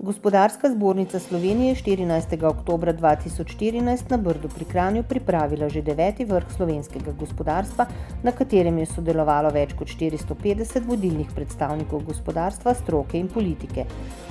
Gospodarska zbornica Slovenije je 14. oktobra 2014 na Brdu pri Kranju pripravila že 9. vrh slovenskega gospodarstva, na katerem je sodelovalo več kot 450 vodilnih predstavnikov gospodarstva, stroke in politike.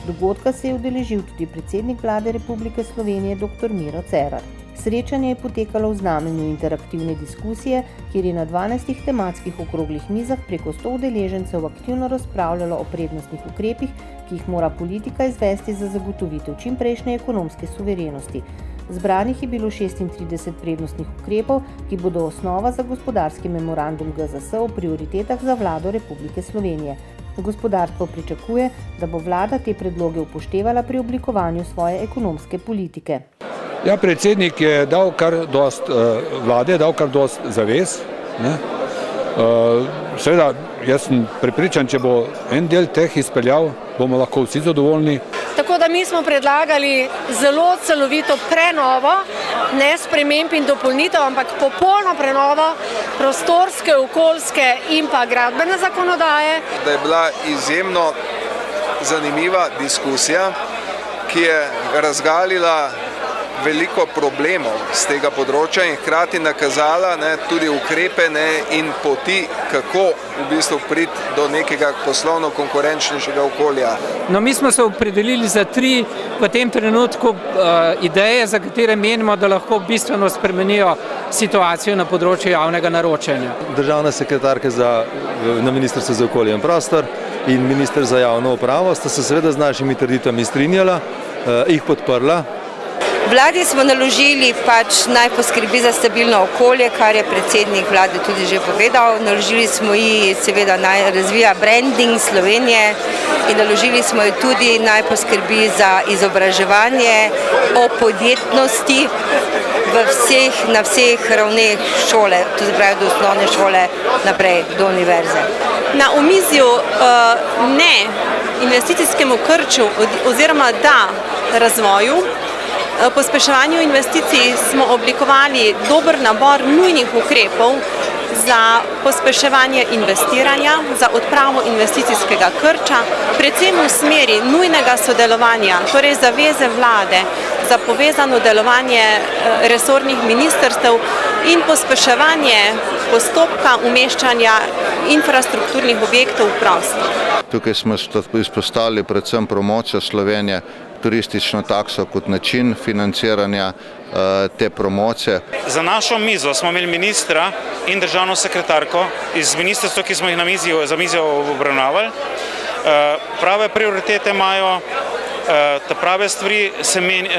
Dogodka se je udeležil tudi predsednik vlade Republike Slovenije dr. Miro Cerar. Srečanje je potekalo v znamenju interaktivne diskusije, kjer je na 12 tematskih okroglih mizah preko 100 udeležencev aktivno razpravljalo o prednostnih ukrepih, ki jih mora politika izvesti za zagotovitev čimprejšnje ekonomske suverenosti. Zbranih je bilo 36 prednostnih ukrepov, ki bodo osnova za gospodarski memorandum GZS o prioritetah za vlado Republike Slovenije. Gospodarstvo pričakuje, da bo vlada te predloge upoštevala pri oblikovanju svoje ekonomske politike. Ja, predsednik je dal kar dost, vlade je dal kar dost zavez. Seveda, jaz sem prepričan, če bo en del teh izpeljal, bomo lahko vsi zadovoljni. Tako da mi smo predlagali zelo celovito prenovo, ne sprememb in dopolnitev, ampak popolno prenovo prostorske, okoljske in pa gradbene zakonodaje. Da je bila izjemno zanimiva diskusija, ki je razgalila veliko problemov z tega področja in hkrati nakazala tudi ukrepe in poti, kako v bistvu priti do nekega poslovno konkurenčnejšega okolja. No, mi smo se opredelili za 3 v tem trenutku ideje, za katere menimo, da lahko bistveno spremenijo situacijo na področju javnega naročanja. Državna sekretarka na Ministrstvu za okolje in prostor in minister za javno upravo sta se seveda z našimi trditvami strinjala, jih podprla. Vladi smo naložili naj poskrbi za stabilno okolje, kar je predsednik vlade tudi že povedal. Naložili smo ji seveda naj razvija branding Slovenije in naložili smo ji tudi naj poskrbi za izobraževanje o podjetnosti na vseh ravneh šole, to se pravi do osnovne šole naprej do univerze. Na omizju ne investicijskemu krču oziroma da razvoju, pospeševanju investicij smo oblikovali dober nabor nujnih ukrepov za pospeševanje investiranja, za odpravo investicijskega krča, predvsem v smeri nujnega sodelovanja, torej zaveze vlade za povezano delovanje resornih ministrstev in pospeševanje postopka umeščanja infrastrukturnih objektov v prostor. Tukaj smo izpostavili predvsem promocijo Slovenije, turistično takso kot način financiranja te promocije. Za našo mizo smo imeli ministra in državno sekretarko iz ministrstva, ki smo jih za mizo obravnavali. Prave prioritete imajo, ta prave stvari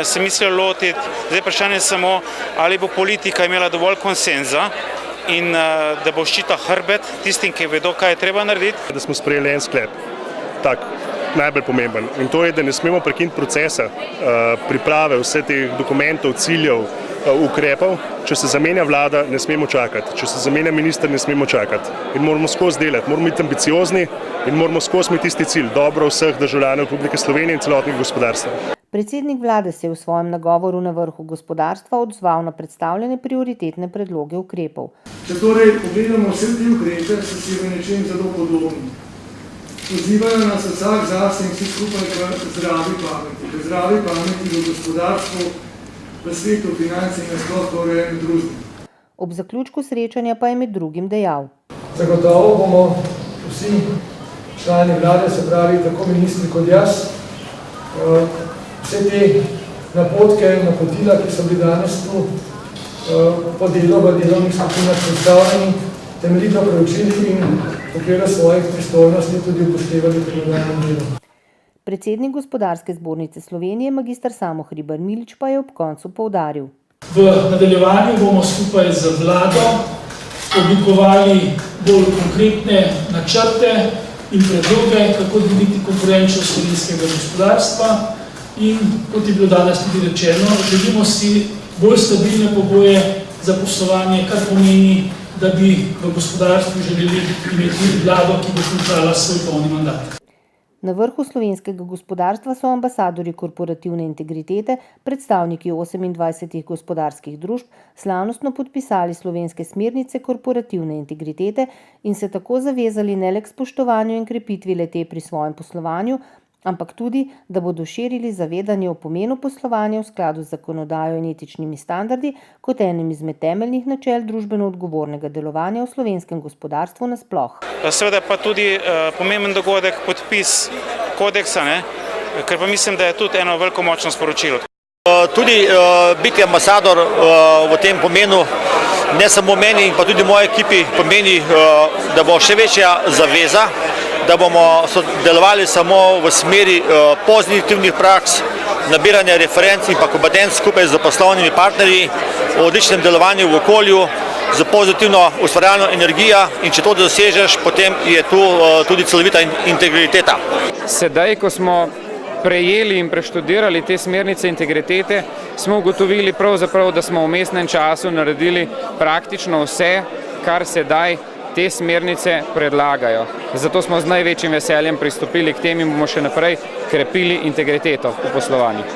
se mislijo lotiti. Zdaj vprašanje samo, ali bo politika imela dovolj konsenza in da bo ščita hrbet tistim, ki vedo, kaj je treba narediti. Da smo sprejeli en sklep, tak najbolj pomemben, in to je, da ne smemo prekiniti procesa priprave vseh teh dokumentov, ciljev, ukrepov. Če se zamenja vlada, ne smemo čakati. Če se zamenja minister, ne smemo čakati. In moramo skozi delati, moramo biti ambiciozni in moramo skozi imeti tisti cilj, dobro vseh državljanov Republike Slovenije in celotnega gospodarstva. Predsednik vlade se je v svojem nagovoru na vrhu gospodarstva odzval na predstavljene prioritetne predloge ukrepov. Če torej pogledamo vse te ukrepe, so si v nečem zelo podobni. Pozivajo nas vsak zase in vsi skupaj k zdravi pameti. K zdravi pameti v gospodarstvu, v svetu financ in nasploh v urejanju družbe. Ob zaključku srečanja pa je med drugim dejal. Zagotovo bomo vsi člani vlade, se pravi tako ministri kot jaz, vse te napotke, napotila, ki so bili danes tu po delu v delovnih skupinah predstavljeni, temeljito preučili in v okviru svojih pristojnosti tudi upoštevali pri nadaljnjem delu. Predsednik Gospodarske zbornice Slovenije magister Samo Hribar Milič pa je ob koncu poudaril. V nadaljevanju bomo skupaj z vlado oblikovali bolj konkretne načrte in predloge, kako dvigniti konkurenčnost slovenskega gospodarstva in, kot je bilo danes tudi rečeno, želimo si bolj stabilne pogoje za poslovanje, kar pomeni, da bi v gospodarstvu želeli imeti vlado, ki bo končala svoj polni mandat. Na vrhu slovenskega gospodarstva so ambasadorji korporativne integritete, predstavniki 28 gospodarskih družb, slavnostno podpisali slovenske smernice korporativne integritete in se tako zavezali ne le k spoštovanju in krepitvi le-te pri svojem poslovanju, ampak tudi, da bodo širili zavedanje o pomenu poslovanja v skladu z zakonodajo in etičnimi standardi kot enim izmed temeljnih načel družbeno odgovornega delovanja v slovenskem gospodarstvu nasploh. Seveda pa tudi pomemben dogodek podpis kodeksa, ker pa mislim, da je tudi eno veliko močno sporočilo. Tudi biti ambasador v tem pomenu ne samo meni in pa tudi moji ekipi pomeni, da bo še večja zaveza, da bomo delovali samo v smeri pozitivnih praks, nabiranja referenc in pa kompetenc skupaj z poslovnimi partnerji, o odličnem delovanju v okolju, z pozitivno ustvarjalno energijo in če to dosežeš, potem je tu tudi celovita integriteta. Sedaj, ko smo prejeli in preštudirali te smernice integritete, smo ugotovili pravzaprav, da smo v vmesnem času naredili praktično vse, kar sedaj te smernice predlagajo. Zato smo z največjim veseljem pristopili k tem in bomo še naprej krepili integriteto v poslovanju.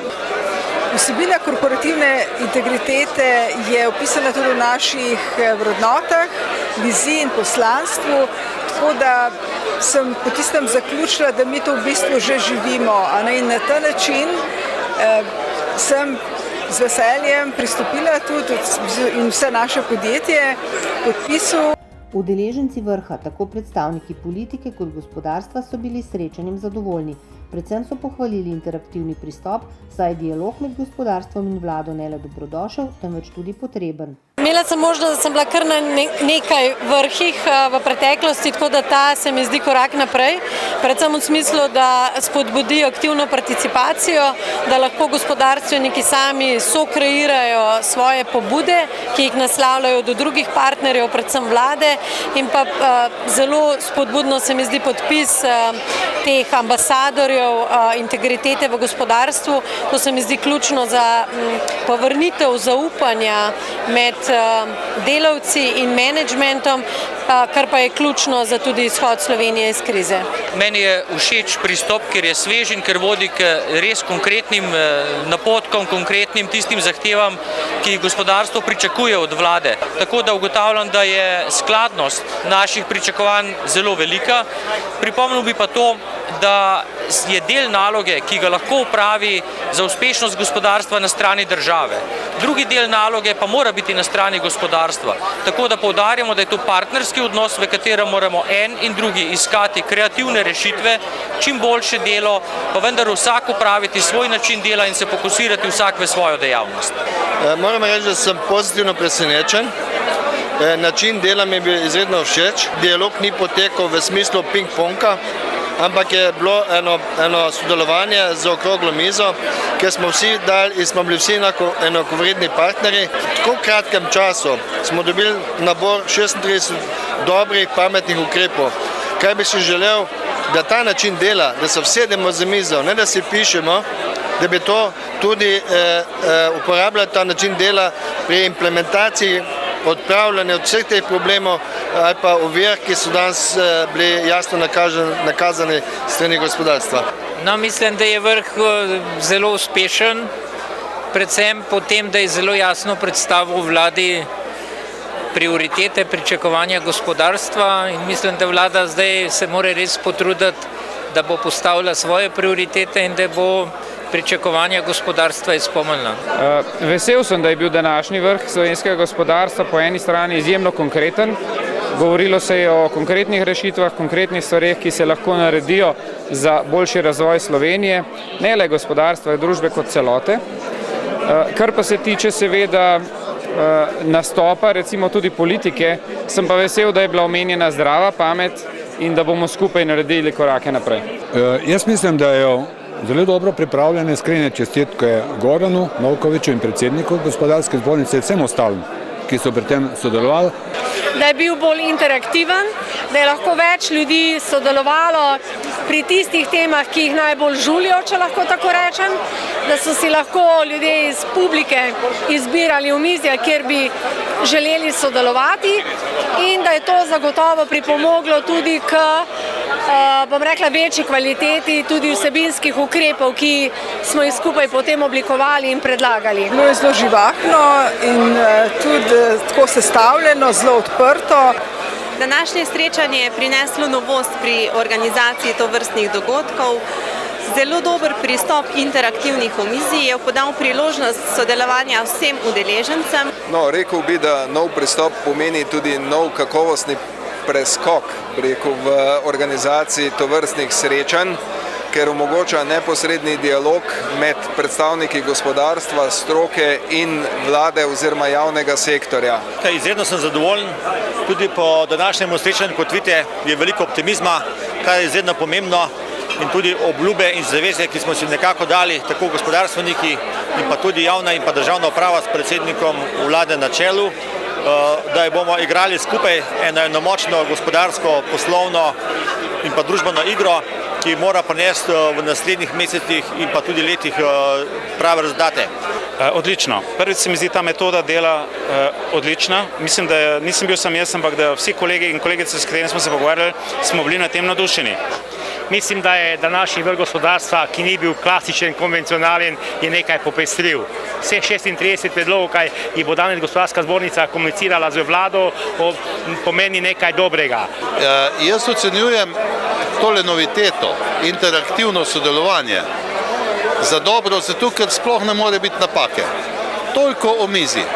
Vsebina korporativne integritete je opisana tudi v naših vrednotah, viziji in poslanstvu, tako da sem po tistem zaključila, da mi to v bistvu že živimo. In na ta način sem z veseljem pristopila tudi in vse naše podjetje podpisu. Udeleženci vrha, tako predstavniki politike kot gospodarstva, so bili srečanjem zadovoljni. Predvsem so pohvalili interaktivni pristop, saj je dialog med gospodarstvom in vlado ne le dobrodošel, temveč tudi potreben. Imela sem možnost, da sem bila kar na nekaj vrhih v preteklosti, tako da ta se mi zdi korak naprej. Predvsem v smislu, da spodbudi aktivno participacijo, da lahko gospodarstveniki sami sokreirajo svoje pobude, ki jih naslavljajo do drugih partnerjev, predvsem vlade. In pa zelo spodbudno se mi zdi podpis teh ambasadorjev integritete v gospodarstvu. To se mi zdi ključno za povrnitev zaupanja med delavci in menedžmentom, kar pa je ključno za tudi izhod Slovenije iz krize. Meni je všeč pristop, ker je svež in ker vodi k res konkretnim napotkom, konkretnim tistim zahtevam, ki jih gospodarstvo pričakuje od vlade. Tako da ugotavljam, da je skladnost naših pričakovanj zelo velika. Pripomnil bi pa to, da je del naloge, ki ga lahko opravi za uspešnost gospodarstva na strani države. Drugi del naloge pa mora biti na strani gospodarstva. Tako da poudarjamo, da je to partnerski odnos, v katerem moramo en in drugi iskati kreativne rešitve, čim boljše delo, pa vendar vsak opraviti svoj način dela in se fokusirati vsak v svojo dejavnost. Moram reči, da sem pozitivno presenečen. Način dela mi je bil izredno všeč. Dialog ni potekal v smislu ping-ponga, ampak je bilo eno sodelovanje z okroglo mizo, kjer smo vsi dali in smo bili vsi enakovredni partnerji. V tako kratkem času smo dobili nabor 36 dobrih, pametnih ukrepov. Kaj bi si želel, da ta način dela, da se vsedemo za mizo, ne da si pišemo, da bi to tudi uporabljali ta način dela pri implementaciji odpravljanja od vseh teh problemov ali pa ovir, ki so danes bili jasno nakazani strani gospodarstva. Mislim, da je vrh zelo uspešen, predvsem po tem, da je zelo jasno predstavil vladi prioritete, pričakovanja gospodarstva in mislim, da vlada zdaj se mora res potruditi, da bo postavila svoje prioritete in da bo pričakovanja gospodarstva izpolnila. Vesel sem, da je bil današnji vrh slovenskega gospodarstva po eni strani izjemno konkreten. Govorilo se je o konkretnih rešitvah, konkretnih stvareh, ki se lahko naredijo za boljši razvoj Slovenije, ne le gospodarstva, družbe kot celote. Kar pa se tiče seveda nastopa, recimo tudi politike, sem pa vesel, da je bila omenjena zdrava pamet in da bomo skupaj naredili korake naprej. Jaz mislim, da je zelo dobro pripravljene iskrene čestitke Goranu Novkoviću in predsedniku gospodarske zbornice in vsem ostalim, ki so pri tem sodelovali. Da je bil bolj interaktiven, da je lahko več ljudi sodelovalo pri tistih temah, ki jih najbolj žulijo, če lahko tako rečem, da so si lahko ljudje iz publike izbirali omizja, kjer bi želeli sodelovati in da je to zagotovo pripomoglo tudi k večji kvaliteti tudi vsebinskih ukrepov, ki smo jih skupaj potem oblikovali in predlagali. Bilo je zelo živahno in tudi tako sestavljeno, zelo odprto. Današnje srečanje je prineslo novost pri organizaciji tovrstnih dogodkov. Zelo dober pristop interaktivnih omizij je podal priložnost sodelovanja vsem udeležencem. No, rekel bi, da nov pristop pomeni tudi nov kakovostni preskok, v organizaciji tovrstnih srečanj, ker omogoča neposredni dialog med predstavniki gospodarstva, stroke in vlade oziroma javnega sektorja. Izredno sem zadovoljen, tudi po današnjem srečanju, kot vidite, je veliko optimizma, kar je izredno pomembno, in tudi obljube in zaveze, ki smo si nekako dali, tako gospodarstveniki in pa tudi javna in pa državna uprava s predsednikom vlade na čelu, da bomo igrali skupaj eno močno gospodarsko, poslovno in pa družbeno igro, ki mora prinesti v naslednjih mesecih in pa tudi letih prave rezultate. Odlično. Prvič se mi zdi ta metoda dela odlična. Mislim, da nisem bil sam jaz, ampak da vsi kolegi in kolegice, s katerimi smo se pogovarjali, smo bili na tem navdušeni. Mislim, da je današnji vrh gospodarstva, ki ni bil klasičen, konvencionalen, je nekaj popestril. Vseh 36 predlogov, kaj je bo danes gospodarska zbornica komunicirala z vlado, pomeni nekaj dobrega. Jaz ocenjujem tole noviteto, interaktivno sodelovanje za dobro, zato ker sploh ne more biti napake. Toliko omizij,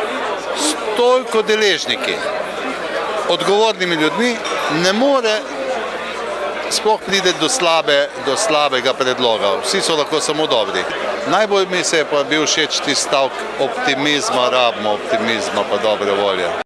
toliko deležniki, odgovornimi ljudmi, ne more sploh pride do slabega predloga. Vsi so lahko samo dobri. Najbolj mi se je pa bil všeč tisti stavek optimizma, rabimo optimizma pa dobre volje.